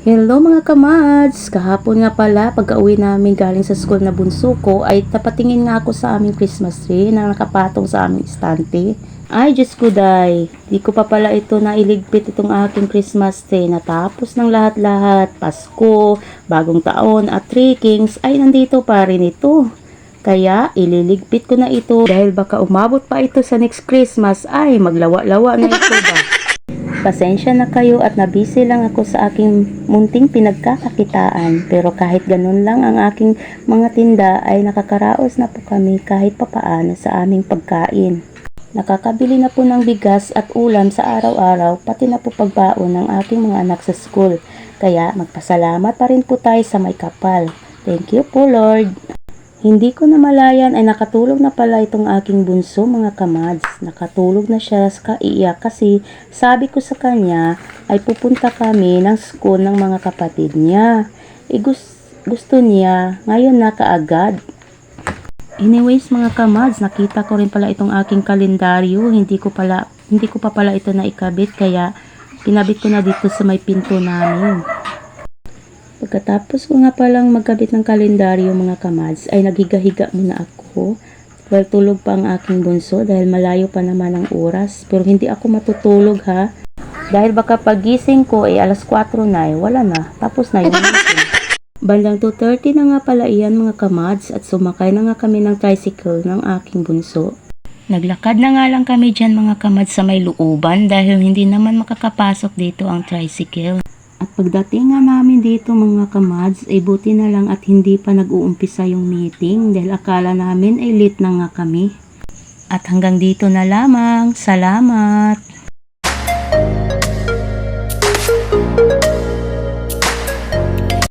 Hello mga kamads! Kahapon nga pala pagka-uwi namin galing sa school na bunso ko ay tapatingin nga ako sa aming Christmas tree na nakapatong sa aming istante. Ay Diyos ko day, di ko pa pala ito nailigpit itong aking Christmas tree. Natapos ng lahat-lahat, Pasko, Bagong Taon at Three Kings ay nandito pa rin ito. Kaya ililigpit ko na ito dahil baka umabot pa ito sa next Christmas ay maglawa-lawa na ito ba. Pasensya na kayo at nabisi lang ako sa aking munting pinagkakakitaan, pero kahit ganun lang ang aking mga tinda ay nakakaraos na po kami kahit papaano sa aming pagkain. Nakakabili na po ng bigas at ulam sa araw-araw, pati na po pagbaon ng aking mga anak sa school. Kaya magpasalamat pa rin po tayo sa may kapal. Thank you po Lord. Hindi ko namalayan ay nakatulog na pala itong aking bunso mga kamads. Nakatulog na siya sa kaiyak kasi sabi ko sa kanya ay pupunta kami ng school ng mga kapatid niya. Gusto niya ngayon na kaagad. Anyways mga kamads, nakita ko rin pala itong aking kalendaryo. Hindi ko pa pala ito naikabit kaya pinabit ko na dito sa may pinto namin. Pagkatapos ko nga palang magkabit ng kalendaryo mga kamads ay naghiga-higa muna ako. Well, tulog pa ang aking bunso dahil malayo pa naman ang oras. Pero hindi ako matutulog ha. Dahil baka pagising ko ay alas 4 na wala na. Tapos na yung meeting. Bandang 2:30 na nga pala iyan mga kamads at sumakay na nga kami ng tricycle ng aking bunso. Naglakad na nga lang kami dyan mga kamads sa may looban dahil hindi naman makakapasok dito ang tricycle. At pagdating nga namin dito mga kamads ay buti na lang at hindi pa nag-uumpisa yung meeting dahil akala namin ay late na nga kami. At hanggang dito na lamang. Salamat!